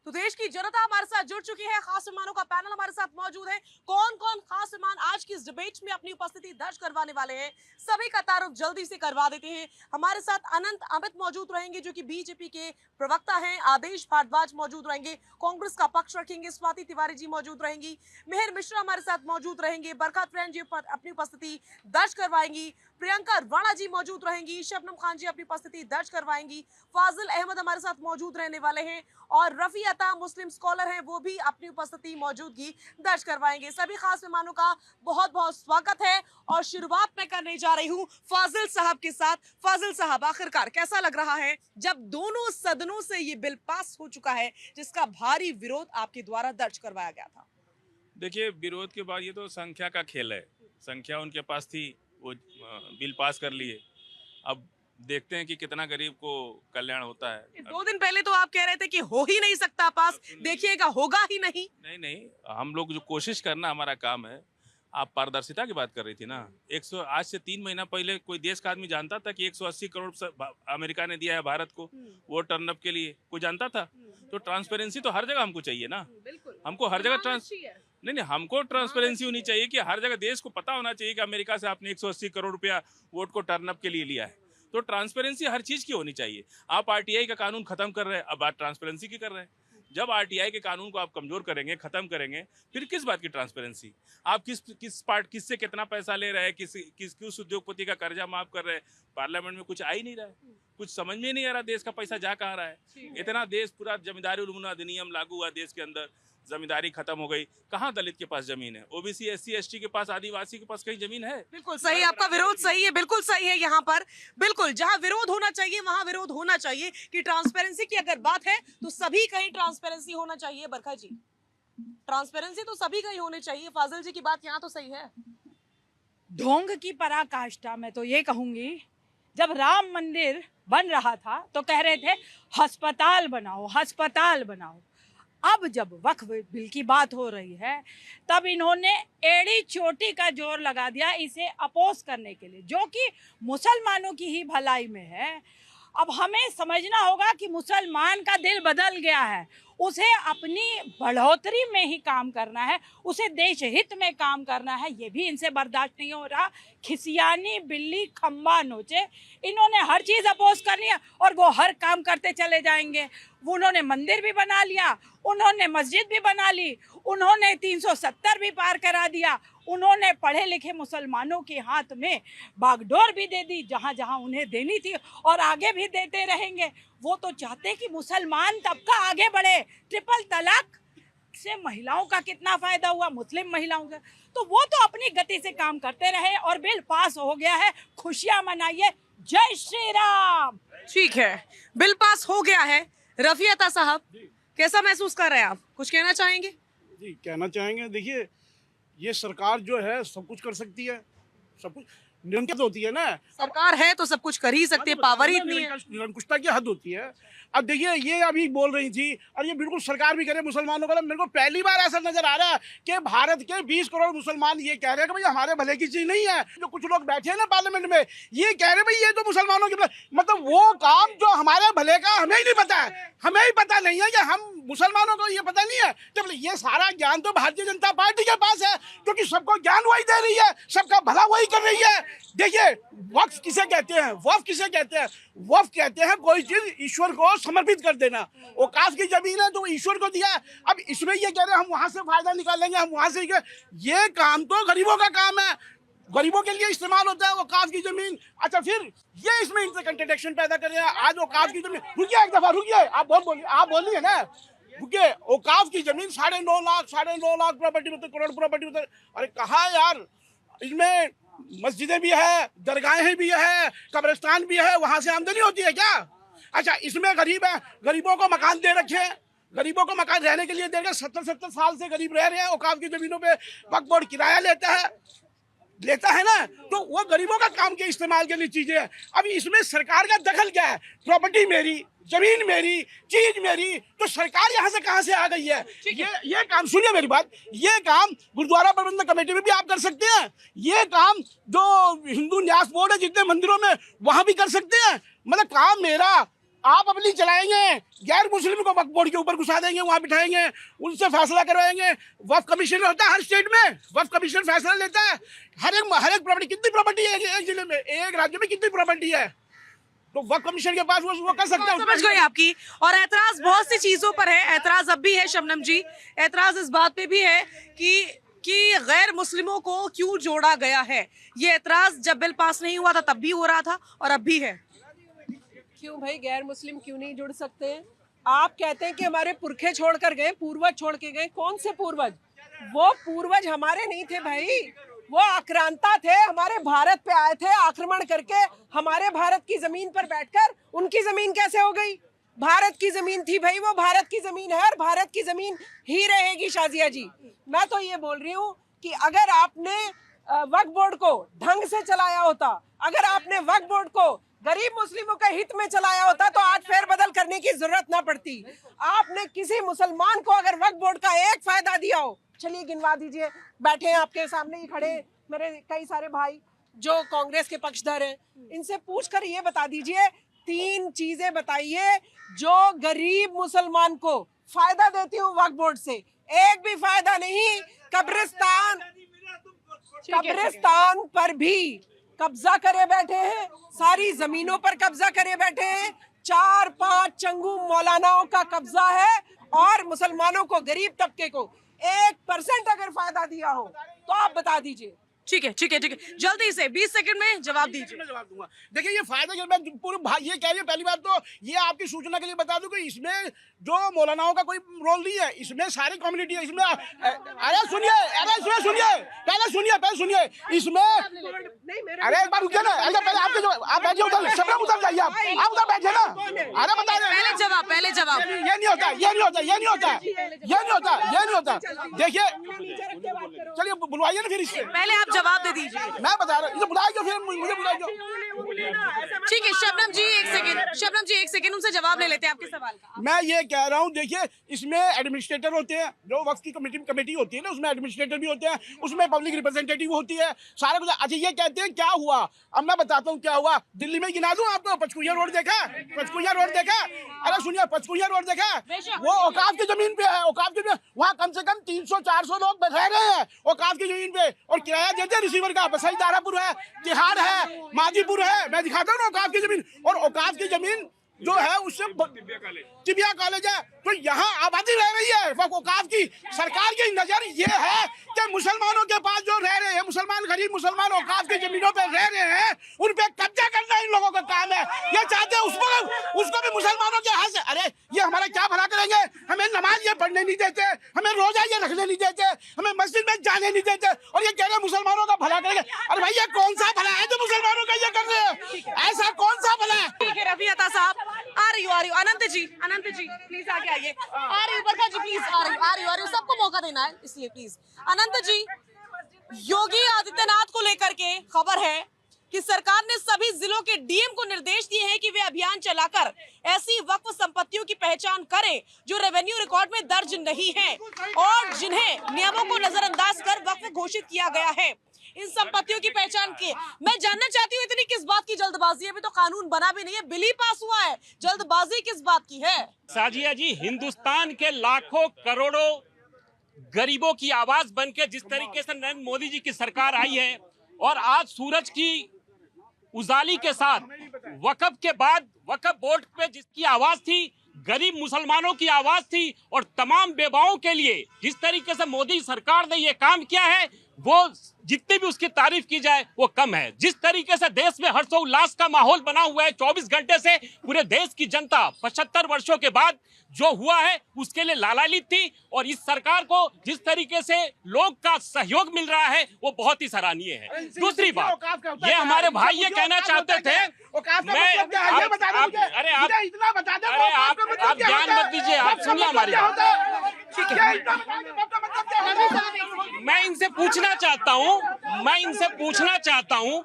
तो देश की जनता हमारे साथ जुड़ चुकी है। खास मेहमानों का पैनल हमारे साथ मौजूद है। कौन कौन खास मेहमान आज की इस डिबेट में अपनी उपस्थिति दर्ज करवाने वाले हैं, सभी का तारुफ जल्दी से करवा देते हैं। हमारे साथ अनंत अमित मौजूद रहेंगे जो कि बीजेपी के प्रवक्ता हैं। आदेश भारद्वाज मौजूद रहेंगे, कांग्रेस का पक्ष रखेंगे। स्वाति तिवारी जी मौजूद रहेंगी। मेहर मिश्रा हमारे साथ मौजूद रहेंगे। बरकत फ्रेंड जी अपनी उपस्थिति दर्ज करवाएंगी। प्रियंका राणा जी मौजूद रहेंगी। शबनम खान जी अपनी उपस्थिति दर्ज करवाएंगी। फाजिल अहमद हमारे साथ मौजूद रहने वाले हैं और रफी अता मुस्लिम स्कॉलर हैं, वो भी अपनी उपस्थिति मौजूदगी दर्ज करवाएंगे। सभी खास मेहमानों का बहुत बहुत स्वागत है और शुरुआत मैं करने जा रही हूं फाजिल साहब के साथ। फाजिल साहब, आखिरकार कैसा लग रहा है जब दोनों सदनों से ये बिल पास हो चुका है जिसका भारी विरोध आपके द्वारा दर्ज करवाया गया था? देखिए, विरोध के बाद ये तो संख्या का खेल है। संख्या उनके पास थी, वो बिल पास कर लिए। अब देखते हैं कि कितना गरीब को कल्याण होता है। 2 दिन पहले तो आप कह रहे थे कि हो ही नहीं सकता पास, देखिएगा होगा ही नहीं। नहीं, हम लोग जो कोशिश करना हमारा काम है। आप पारदर्शिता की बात कर रही थी ना। आज से 3 महीना पहले कोई देश का आदमी जानता था कि 180 करोड़ अमेरिका ने दिया है भारत को वोट टर्न अप के लिए? कोई जानता था? तो ट्रांसपेरेंसी तो हर जगह हमको चाहिए ना। हमको हर जगह नहीं, हमको ट्रांसपेरेंसी होनी चाहिए कि हर जगह देश को पता होना चाहिए कि अमेरिका से आपने 180 करोड़ रुपया वोट को टर्न अप के लिए लिया है। तो ट्रांसपेरेंसी हर चीज की होनी चाहिए। आप आरटीआई का कानून खत्म कर रहे हैं, अब बात ट्रांसपेरेंसी की कर रहे हैं। जब आरटीआई के कानून को आप कमजोर करेंगे, खत्म करेंगे, फिर किस बात की ट्रांसपेरेंसी? आप किससे कितना पैसा ले रहे हैं, किस उद्योगपति का कर्जा माफ कर रहे हैं? पार्लियामेंट में कुछ आ ही नहीं रहा है। कुछ समझ में नहीं आ रहा देश का पैसा जा कहाँ रहा है। इतना देश पूरा जमींदारी उल्लंघन अधिनियम लागू हुआ, देश के अंदर जमींदारी खत्म हो गई। कहाँ दलित के पास जमीन है? ओबीसी एससी एसटी के पास, आदिवासी के पास कहीं जमीन है? बिल्कुल सही, आपका विरोध सही है, बिल्कुल सही है। यहाँ पर बिल्कुल जहाँ विरोध होना चाहिए वहाँ विरोध होना चाहिए कि ट्रांसपेरेंसी की अगर बात है तो सभी कहीं ट्रांसपेरेंसी होना चाहिए। बरखा जी, ट्रांसपेरेंसी तो सभी कहीं होनी चाहिए। फाजिल जी की बात यहाँ तो सही है। ढोंग की पराकाष्ठा मैं तो ये कहूंगी, जब राम मंदिर बन रहा था तो कह रहे थे अस्पताल बनाओ, अस्पताल बनाओ। अब जब वक्फ बिल की बात हो रही है तब इन्होंने एड़ी चोटी का जोर लगा दिया इसे अपोज करने के लिए, जो कि मुसलमानों की ही भलाई में है। अब हमें समझना होगा कि मुसलमान का दिल बदल गया है, उसे अपनी बढ़ोतरी में ही काम करना है, उसे देश हित में काम करना है। ये भी इनसे बर्दाश्त नहीं हो रहा। खिसियानी बिल्ली खम्बा नोचे, इन्होंने हर चीज़ अपोज करनी है और वो हर काम करते चले जाएंगे। उन्होंने मंदिर भी बना लिया, उन्होंने मस्जिद भी बना ली, उन्होंने 370 भी पार करा दिया, उन्होंने पढ़े लिखे मुसलमानों के हाथ में बागडोर भी दे दी जहाँ जहाँ उन्हें देनी थी और आगे भी देते रहेंगे। वो तो चाहते कि मुसलमान तबका आगे बढ़े। ट्रिपल तलाक से महिलाओं का कितना फायदा हुआ, मुस्लिम महिलाओं का। तो वो तो अपनी गति से काम करते रहे और बिल पास हो गया है, खुशियां मनाइए। जय श्री राम। ठीक है, बिल पास हो गया है। रफी अता साहब, कैसा महसूस कर रहे हैं आप? कुछ कहना चाहेंगे? जी, कहना चाहेंगे। देखिए, ये सरकार जो है सब कुछ कर सकती है, सब कुछ निरंकुश होती है ना। सरकार है तो सब कुछ कर ही सकती है, पावर ही इतनी है। निरंकुशता की हद होती है। अब देखिए, ये अभी बोल रही थी और ये बिल्कुल सरकार भी करे मुसलमानों का। मेरे को पहली बार ऐसा नजर आ रहा है कि भारत के 20 करोड़ मुसलमान ये कह रहे हैं कि भाई हमारे भले की चीज नहीं है। जो कुछ लोग बैठे हैं ना पार्लियामेंट में, ये कह रहे हैं भाई ये तो मुसलमानों के मतलब वो काम जो हमारे भले का हमें ही नहीं पता है, हमें ही पता नहीं है कि हम मुसलमानों को ये पता नहीं है। जब ये सारा ज्ञान तो भारतीय जनता पार्टी के पास है, क्योंकि सबको ज्ञान वही दे रही है, सबका भला वही कर रही है। देखिए, वक्फ किसे कहते हैं? वक्फ किसे कहते हैं? वक्फ कहते हैं कोई चीज ईश्वर को समर्पित कर देना। औकाफ की जमीन है तो ईश्वर को दिया। अब इसमें ये कह रहे हैं हम वहां से फायदा निकालेंगे, हम वहां से। ये काम तो गरीबों का काम है, गरीबों के लिए इस्तेमाल होता है औकाफ की जमीन। अच्छा, फिर ये इसमें इनसे कंट्रडिक्शन पैदा कर रहे हैं। आज औकाफ की जमीन, रुकिए एक दफा, रुकिए, आप बोलिए ना। रुकिए, औकाफ की जमीन 9.5 लाख प्रॉपर्टी मतलब करोड़ प्रॉपर्टी मतलब। अरे कहाँ यार, इसमें मस्जिदें भी है, दरगाहें भी है, कब्रिस्तान भी है, वहां से आमदनी होती है क्या? अच्छा, इसमें गरीब है, गरीबों को मकान दे रखे हैं, गरीबों को मकान रहने के लिए दे रखे। 70 साल से गरीब रह रहे हैं, औकाफ की जमीनों पे वक्फ बोर्ड किराया लेता है ना, तो वो गरीबों का काम के इस्तेमाल के लिए चीजें हैं। अब इसमें सरकार का दखल क्या है? प्रॉपर्टी मेरी, जमीन मेरी, चीज मेरी, तो सरकार यहाँ से कहाँ से आ गई है? ये काम, सुनिए मेरी बात, ये काम गुरुद्वारा प्रबंधक कमेटी में भी आप कर सकते हैं। ये काम जो हिंदू न्यास बोर्ड है जितने मंदिरों में, वहां भी कर सकते हैं। मतलब काम मेरा। आप अपनी चलाएंगे, गैर मुस्लिम को वक्फ बोर्ड के ऊपर घुसा देंगे, वहां बिठाएंगे, उनसे फैसला करवाएंगे। वक्फ कमीशन होता है हर स्टेट में, वक्फ कमीशन फैसला लेता है। हर एक प्रॉपर्टी, कितनी प्रॉपर्टी है एक जिले में, एक राज्य में कितनी प्रॉपर्टी है, तो वक्फ कमीशन के पास वो कर सकता है। समझ गई आपकी। और ऐतराज बहुत सी चीजों पर है, ऐतराज अब भी है शबनम जी, ऐतराज इस बात पे भी है कि गैर मुस्लिमों को क्यों जोड़ा गया है। ये ऐतराज जब बिल पास नहीं हुआ था तब भी हो रहा था और अब भी है। क्यों भाई गैर मुस्लिम क्यों नहीं जुड़ सकते हैं? आप कहते हैं कि हमारे पुरखे छोड़ कर गए, पूर्वज छोड़ के गए। कौन से पूर्वज? वो पूर्वज हमारे नहीं थे भाई, वो आक्रांता थे, हमारे भारत पे आए थे आक्रमण करके, हमारे भारत की जमीन पर बैठकर। उनकी जमीन कैसे हो गई? भारत की जमीन थी भाई, वो भारत की जमीन है और भारत की जमीन ही रहेगी। शाजिया जी, मैं तो ये बोल रही हूँ कि अगर आपने वक्फ बोर्ड को ढंग से चलाया होता, अगर आपने वक्फ बोर्ड को गरीब मुस्लिमों के हित में चलाया होता तो आज फेरबदल करने की जरूरत ना पड़ती। आपने किसी मुसलमान को अगर वक्फ बोर्ड का एक फायदा दिया हो, चलिए गिनवा दीजिए। बैठे हैं आपके सामने ही खड़े मेरे कई सारे भाई जो कांग्रेस के पक्षधर हैं, इनसे पूछकर ये बता दीजिए, 3 चीजें बताइए जो गरीब मुसलमान को फायदा देती हूँ वक्फ बोर्ड से। एक भी फायदा नहीं। कब्रिस्तान पर भी कब्जा करे बैठे हैं, सारी जमीनों पर कब्जा करे बैठे हैं, 4-5 चंगू मौलानाओं का कब्जा है और मुसलमानों को, गरीब तबके को 1% अगर फायदा दिया हो तो आप बता दीजिए। ठीक है, जल्दी से 20 सेकंड में जवाब दीजिए। मैं जवाब दूंगा। देखिए ये फायदा कि मैं पूरे ये कह रही हूँ, पहली बात तो ये आपकी सूचना के लिए बता दूं कि इसमें जो मौलानाओं का कोई रोल नहीं है, इसमें सारी कम्युनिटी है। इसमें पहले सुनिए, इसमें अरे एक बार रुकिए ना, पहले आपके जो आप बैठिए उधर, शबनम उधर जाइए, आप उधर बैठिए ना। अरे बता रहे पहले जवाब ये नहीं होता। देखिए चलिए बुलवाइए ना फिर इससे, पहले आप जवाब दे दीजिए। मैं बता रहा हूँ, बुलाइए फिर मुझे बुलाइए। ठीक है शबनम जी एक सेकंड उनसे जवाब ले लेते हैं आपके सवाल का। मैं ये कह रहा हूँ, देखिए इसमें एडमिनिस्ट्रेटर होते हैं, जो वक्फ की कमेटी होती है ना, उसमें एडमिनिस्ट्रेटर भी होते हैं, उसमें पब्लिक रिप्रेजेंटेटिव होती है, सारा कुछ। अच्छा ये कहते हैं क्या हुआ, अब मैं बताता हूँ क्या हुआ। दिल्ली में गिना दूं आपको, पंचकुला रोड देखा? अरे सुनिए, पंचकुला रोड देखा? वो औकाफ की जमीन पे है, वहाँ कम से कम 300-400 लोग रह रहे हैं औकाफ की जमीन पे, और किराया देते हैं रिसीवर का। बसई दारापुर है, तिहाड़ है, माजीपुर है, मैं दिखाता हूँ ना औकाफ की जमीन। और औकाफ की जमीन जो है उससे टिबिया कॉलेज है, तो यहाँ आबादी रह रही है। औकाफ की सरकार की नजर ये है कि मुसलमानों के पास जो रह रहे हैं, गरीब मुसलमान औकाफ की जमीनों पे रह रहे हैं, उन पे कब्जा करना इन लोगों का काम है। ये चाहते हैं उसको भी मुसलमानों के हाथ से। अरे ये हमारा क्या भला करेंगे? हमें नमाज ये पढ़ने नहीं देते, हमें रोजा ये रखने नहीं देते, हमें मस्जिद में जाने नहीं देते, और ये कह रहे मुसलमानों का भला करेंगे। अरे भाई ये कौन सा भला है जो मुसलमानों का ये कर रहे हैं? ऐसा कौन सा भला है? ठीक है रफी अता साहब, आ रही हो अनंत जी प्लीज आगे आइए। आ रही ऊपर जी प्लीज, आ रही हो, सबको मौका देना है इसलिए प्लीज। अनंत जी, योगी आदित्यनाथ को लेकर के खबर है कि सरकार ने सभी जिलों के डीएम को निर्देश दिए हैं कि वे अभियान चलाकर ऐसी वक्फ संपत्तियों की पहचान करें जो रेवेन्यू रिकॉर्ड में दर्ज नहीं है और जिन्हें नियमों को नजरअंदाज कर वक्फ घोषित किया गया है। इन संपत्तियों की पहचान की मैं जानना चाहती हूँ, इतनी किस बात की जल्दबाजी है? अभी तो कानून बना भी नहीं है, बिल ही पास हुआ है, जल्दबाजी किस बात की है? साजिया जी, हिंदुस्तान के लाखों करोड़ों गरीबों की आवाज बनके जिस तरीके से नरेंद्र मोदी जी की सरकार आई है, और आज सूरज की उजाली के साथ वक्फ के बाद वक्फ बोर्ड पे जिसकी आवाज थी, गरीब मुसलमानों की आवाज थी, और तमाम बेवाओं के लिए जिस तरीके से मोदी सरकार ने ये काम किया है, वो जितनी भी उसकी तारीफ की जाए वो कम है। जिस तरीके से देश में हर्षोल्लास का माहौल बना हुआ है, 24 घंटे से पूरे देश की जनता 75 वर्षों के बाद जो हुआ है उसके लिए लालायित थी, और इस सरकार को जिस तरीके से लोग का सहयोग मिल रहा है वो बहुत ही सराहनीय है। दूसरी बात, ये हमारे भाई ये कहना चाहते थे, अरे आप ध्यान मत दीजिए, आप सुनिए हमारी बात। मैं इनसे पूछना चाहता हूँ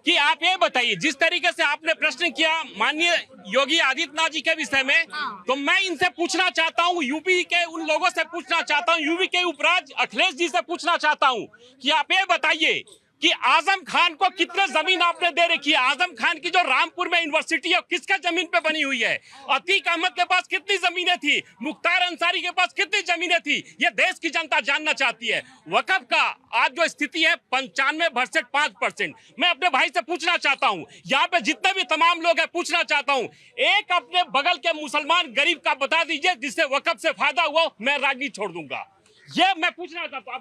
कि आप ये बताइए, जिस तरीके से आपने प्रश्न किया माननीय योगी आदित्यनाथ जी के विषय में, तो मैं इनसे पूछना चाहता हूँ, यूपी के उन लोगों से पूछना चाहता हूँ, यूपी के उपराज्य अखिलेश जी से पूछना चाहता हूँ कि आप ये बताइए कि आजम खान को कितने जमीन आपने दे रखी है। आजम खान की जो रामपुर में यूनिवर्सिटी है किसका जमीन पे बनी हुई है। अतीक अहमद के पास कितनी जमीनें थी, मुख्तार अंसारी के पास कितनी जमीनें थी, ये देश की जनता जानना चाहती है। वक्फ का आज जो स्थिति है 95.5%। मैं अपने भाई से पूछना चाहता हूं, यहाँ पे जितने भी तमाम लोग हैं पूछना चाहता हूं, एक अपने बगल के मुसलमान गरीब का बता दीजिए जिससे वक्फ से फायदा हुआ, मैं राजनीति छोड़ दूंगा। ये मैं पूछना चाहता हूं।